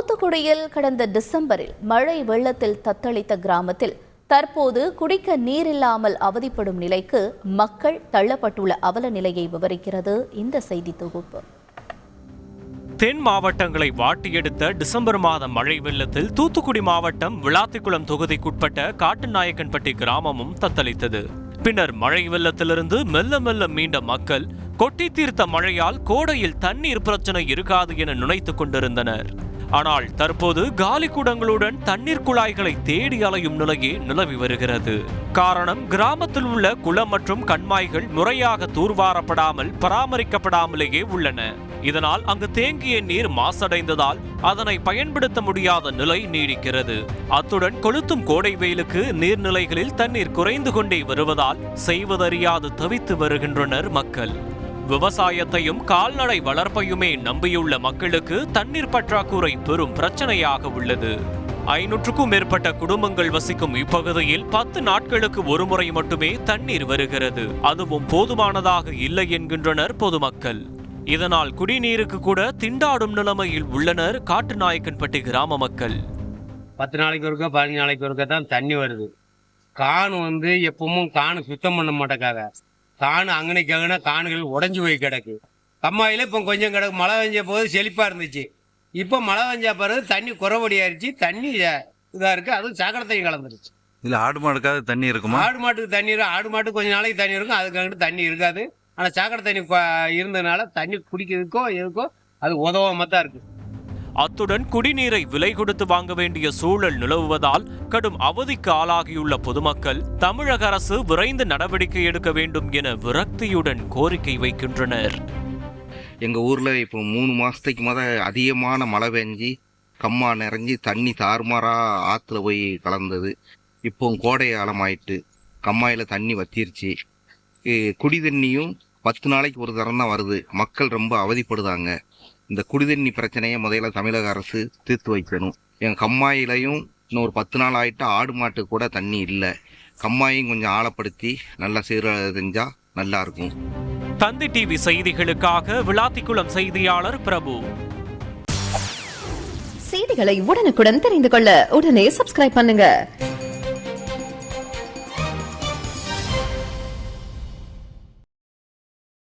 தூத்துக்குடியில் கடந்த டிசம்பரில் மழை வெள்ளத்தில் தத்தளித்த கிராமத்தில் தற்போது குடிக்க நீரில்லாமல் அவதிப்படும் நிலைக்கு மக்கள் தள்ளப்பட்டுள்ள அவல நிலையை விவரிக்கிறது இந்த செய்தி தொகுப்பு. தென் மாவட்டங்களை வாட்டியெடுத்த டிசம்பர் மாத மழை வெள்ளத்தில் தூத்துக்குடி மாவட்டம் விளாத்திக்குளம் தொகுதிக்குட்பட்ட காட்டுநாயக்கன்பட்டி கிராமமும் தத்தளித்தது. பின்னர் மழை வெள்ளத்திலிருந்து மெல்ல மெல்ல மீண்ட மக்கள் கொட்டி தீர்த்த மழையால் கோடையில் தண்ணீர் பிரச்சனை இருக்காது என நினைத்துக் கொண்டிருந்தனர். ஆனால் தற்போது காலி குடங்களுடன் தண்ணீர் குழாய்களை தேடி அலையும் நிலையே நிலவி வருகிறது. காரணம், கிராமத்தில் உள்ள குளம் மற்றும் கண்மாய்கள் முறையாக தூர்வாரப்படாமல் பராமரிக்கப்படாமலேயே உள்ளன. இதனால் அங்கு தேங்கிய நீர் மாசடைந்ததால் அதனை பயன்படுத்த முடியாத நிலை நீடிக்கிறது. அத்துடன் கொளுத்தும் கோடை வெயிலுக்கு நீர்நிலைகளில் தண்ணீர் குறைந்து கொண்டே வருவதால் செய்வதறியாது தவித்து வருகின்றனர் மக்கள். விவசாயத்தையும் கால்நடை வளர்ப்பையுமே நம்பியுள்ள மக்களுக்கு தண்ணீர் பற்றாக்குறை பெரும் பிரச்சனையாக உள்ளது. 500க்கும் மேற்பட்ட குடும்பங்கள் வசிக்கும் இப்பகுதியில் 10 நாட்களுக்கு ஒருமுறை மட்டுமே தண்ணீர் வருகிறது. அதுவும் போதுமானதாக இல்லை என்கின்றனர் பொதுமக்கள். இதனால் குடிநீருக்கு கூட திண்டாடும் நிலைமையில் உள்ளனர் காட்டுநாயக்கன்பட்டி கிராம மக்கள். 10 நாளைக்கு ஒருக்கா 15 நாளைக்கு ஒருக்கா தான் தண்ணி வருது. கான் எப்பவும் கான் சுத்தம் பண்ண மாட்டேக்காக. கான் அங்கனைக்காகனா காணுகள் உடஞ்சி போய் கிடக்கு. கம்மாயில் இப்போ கொஞ்சம் கிடக்கு. மழை பெஞ்ச போது செழிப்பாக இருந்துச்சு. இப்போ மழை பெஞ்சா பிறகு தண்ணி குறைபடியாயிருச்சு. தண்ணி இதாக இருக்குது. அதுவும் சாக்கடை தண்ணி கலந்துருச்சு. இல்லை ஆடு மாடுக்காவது தண்ணி இருக்குமா? ஆடு மாட்டுக்கு தண்ணி ஆடு மாட்டுக்கு கொஞ்சம் நாளைக்கு தண்ணி இருக்கும். அதுக்காக தண்ணி இருக்காது. ஆனால் சாக்கடை தண்ணி இருந்ததுனால தண்ணி குடிக்கிறதுக்கோ எதுக்கோ அது உதவாம தான் இருக்குது. அத்துடன் குடிநீரை விலை கொடுத்து வாங்க வேண்டிய சூழல் நிலவுவதால் கடும் அவதிக்கு ஆளாகியுள்ள பொதுமக்கள் தமிழக அரசு விரைந்து நடவடிக்கை எடுக்க வேண்டும் என விரக்தியுடன் கோரிக்கை வைக்கின்றனர். எங்கள் ஊரில் இப்போ 3 மாதத்துக்கு அதிகமான மழை பெஞ்சி கம்மா நிறைஞ்சி தண்ணி தாறுமாறாக ஆற்றுல போய் கலந்தது. இப்போ கோடை காலமாயிட்டு கம்மாயில் தண்ணி வத்திருச்சு. குடி தண்ணியும் 10 நாளைக்கு ஒரு தரம் தான் வருது. மக்கள் ரொம்ப அவதிப்படுதாங்க. இந்த குடிதண்ணி பிரச்சனையை முதல்ல தமிழக அரசு தீர்த்து வைக்கணும். என் கம்மாயிலையும் இன்னும் ஒரு 10 நாள் ஆகிட்டு ஆடு மாட்டுக்கு கூட தண்ணி இல்லை. கம்மாயும் கொஞ்சம் ஆழப்படுத்தி நல்லா செஞ்சா நல்லா இருக்கும். தந்தி டிவி செய்திகளுக்காக விளாத்திக்குளம் செய்தியாளர் பிரபு. செய்திகளை உடனுக்குடன் தெரிந்து கொள்ள உடனே சப்ஸ்கிரைப் பண்ணுங்க.